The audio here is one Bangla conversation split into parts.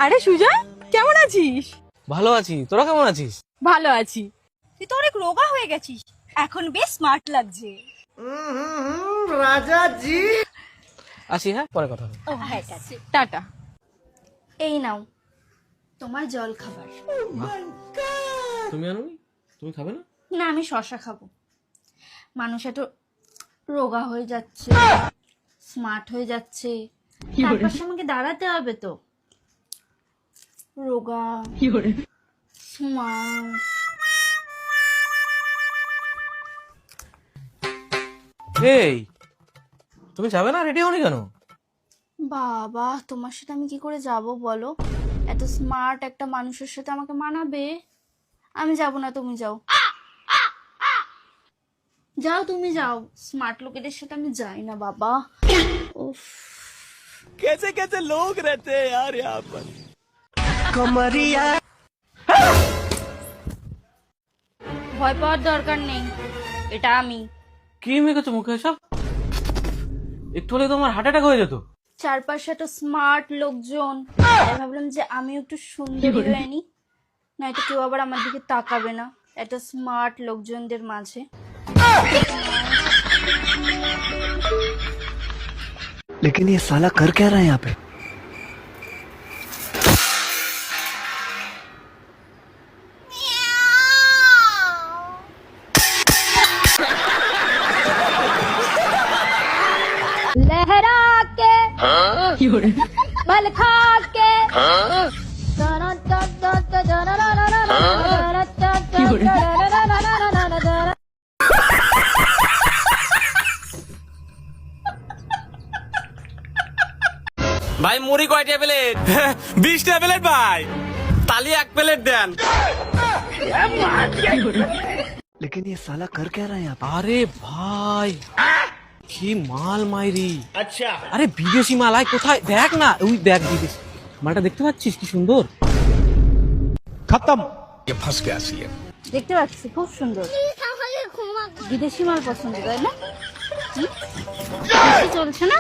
আরে সুজয়, কেমন আছিস? ভালো আছি, তোরা কেমন আছিস? ভালো আছি। তুই তো অনেক রোগা হয়ে গেছিস, এখন বেশ স্মার্ট লাগছে। রাজা জি। আসি, হ্যাঁ, পরে কথা হবে। ও হ্যাঁ, টাটা। এই নাও তোমার জল খাবার। তুমি আনোনি? তুমি খাবে না? না, আমি শশা খাবো। মানুষ এত রোগা হয়ে যাচ্ছে, স্মার্ট হয়ে যাচ্ছে, তার পাশে আমাকে দাঁড়াতে হবে তো। রোগা স্মার্ট। এই, তুমি যাবে না? রেডি হওনি কেন? বাবা, তোমার সাথে আমি কি করে যাব বলো? এত স্মার্ট একটা মানুষের সাথে আমাকে মানাবে? আমি যাব না, তুমি যাও। যাও, তুমি যাও। স্মার্ট লোকেদের সাথে আমি যাই না বাবা। উফ, कैसे कैसे लोग रहते हैं यार यहाँ पर। कमरिया ভয় পাওয়ার দরকার নেই, এটা আমি। কি মেখেছো মুখে এসব? একটু হলে তো আমার হার্ট অ্যাটাক হয়ে যেত। চারপাশে এত স্মার্ট লোকজন, তাই ভাবলাম যে আমিও একটু সুন্দরী হয়ে নি, নয়তো কেউ আবার আমার দিকে তাকাবে না এত স্মার্ট লোকজনদের মাঝে। लेकिन ये साला कर क्या रहा है यहाँ पे? लहरा के बल खा के ভাই মুড়ি কয়টা প্লেট? 20টা প্লেট ভাই। তালি 1 প্লেট দেন। लेकिन ये साला कर क्या रहा है यहाँ पे? আরে ভাই, কি মাল মাইরি! আচ্ছা, আরে বিদেশি মাল। আয় কোথায় দেখ না, ওই দেখ বিদেশি মালটা, দেখতে পাচ্ছিস কি সুন্দর? खत्म। ये फंस गया सी है। দেখতে পাচ্ছি খুব সুন্দর। বিদেশি মাল পছন্দ, তাই না? দেশি চলছে না?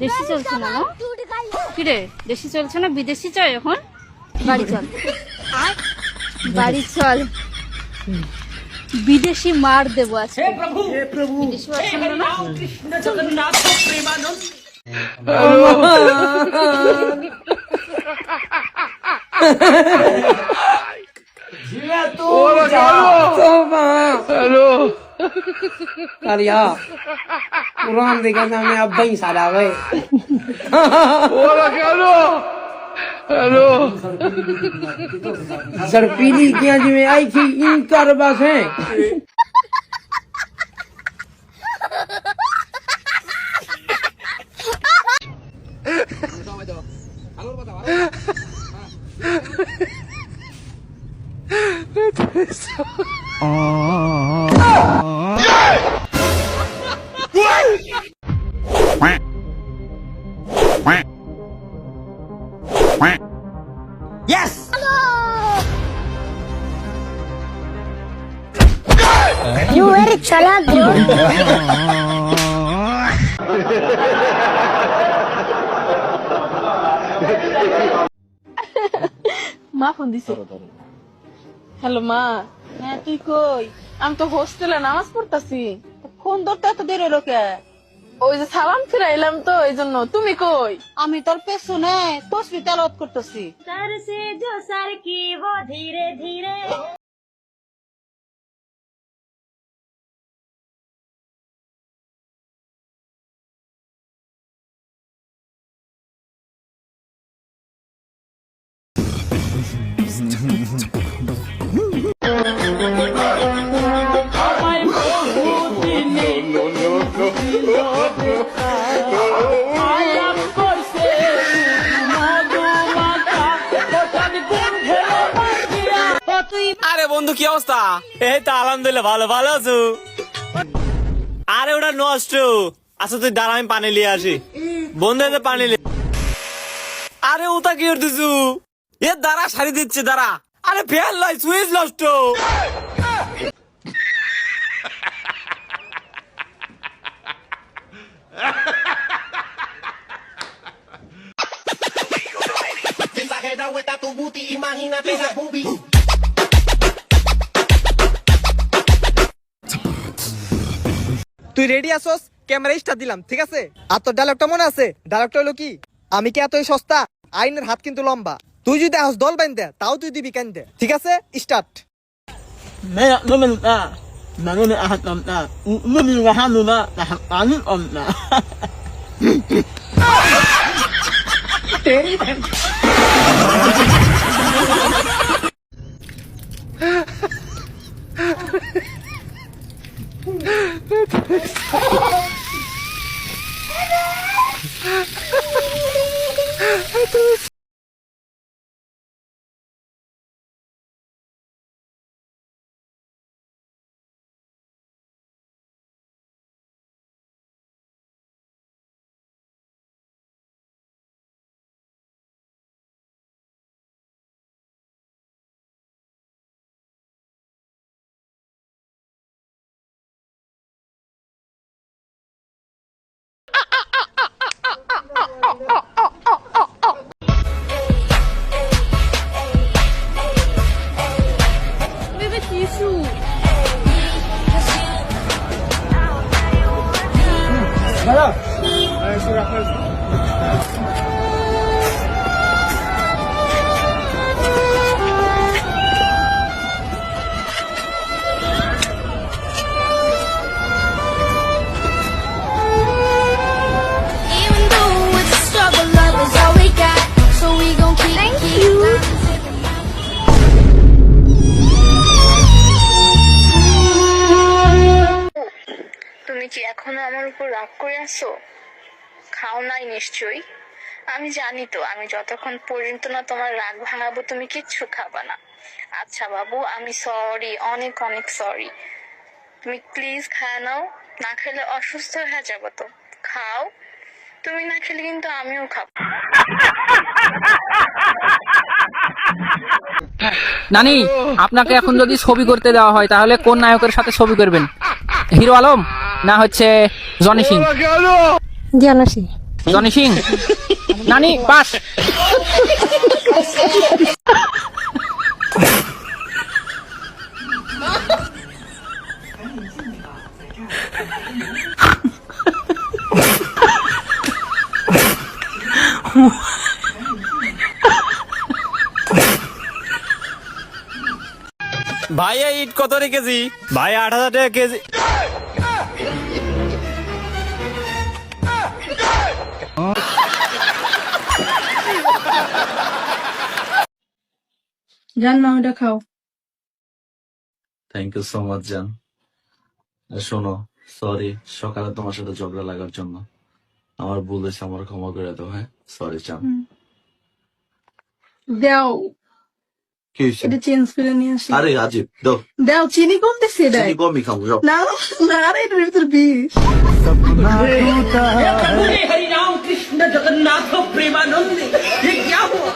দেশি চলছে না? কিরে, দেশি চলছে না, বিদেশি চাই এখন? বাড়ি চল, বাড়ি চল, বিদেশি মার দেবো আছে। বিদেশি পছন্দ না? हेलो कालिया कुरान देखा था मैं अब भाई साला गए हेलो सरपीली क्या जी में आई थी इनकर बस है Yes! You very chalak bro. মা ফোন দিছে। হ্যালো মা। হ্যাঁ, তুই কই? আমি তো হোস্টেলে নামাজ পড়তাছি। ফোন ধরতে এত দেরি হলো কে? ওই যে সালাম ফিরাইলাম তো, এই জন্য। তুমি কই? আমি তোর পেছনে তসবিহ তেলাওয়াত করতেছি। सर से जो सर की वो धीरे धीरे আরে বন্ধু কি অবস্থা? এই তো আলহামদুলিল্লাহ ভালো, ভালো আছো? আরে ওটা নষ্ট। আচ্ছা তুই দাঁড়া, আমি পানি নিয়ে আসি। বন্ধু এসে পানি আরে ওটা কি করতেছু? এ দাঁড়া, শাড়ি দিচ্ছে দাঁড়া। আরে ফেল লাই, সুইচ নষ্ট। তুই রেডি আসোস? ক্যামেরা স্টার্ট দিলাম, ঠিক আছে? আর তোর ডায়লগটা মনে আছে? ডায়লগটা হলো কি, আমি কি এতই সস্তা, আইনের হাত কিন্তু লম্বা, তুই যদি আসস দল বাইন দে তাও তুই দিবি কেন দে, ঠিক আছে? Start. Baby tissue. Even though it's a struggle, love is all we got. So we gon' keep তুমি কি এখনো আমার উপর রাগ করে আছো? খাও নাই নিশ্চয়ই। আমি জানি তো, আমি যতক্ষণ পর্যন্ত না তোমার রাগ ভাঙাবো তুমি কিচ্ছু খাবা না। আচ্ছা বাবু, আমি সরি, অনেক অনেক সরি। তুমি প্লিজ খায় নাও, না খেলে অসুস্থ হয়ে যাবো তো। খাও, তুমি না খেলে কিন্তু আমিও খাবো। নানি, আপনাকে এখন যদি ছবি করতে দেওয়া হয় তাহলে কোন নায়কের সাথে ছবি করবেন? হিরো আলম না হচ্ছে জনি সিং? জনি সিং। নানি পাস। ভাই এই ইট কত রে কেজি? ভাই 8,000 টাকা কেজি। জান না ওটা খাও। থ্যাংক ইউ সো মাচ জান। শোনো, সরি সকালে তোমার সাথে ঝগড়া লাগার জন্য। আমার ভুল হয়েছে, আমার ক্ষমা করে দাও। হ্যাঁ, সরি জান। দাও, কি হয়েছে? এটা চেঞ্জ করে নিয়ে আসি। আরে আজিব, দাও দাও, চিনি কম দিছি এটা। চিনি কমই খাবো, যাও। না না, আরে এটার ভিতর বিষ। हरि राम कृष्ण जगन्नाथ प्रेमानंद, ये क्या हुआ?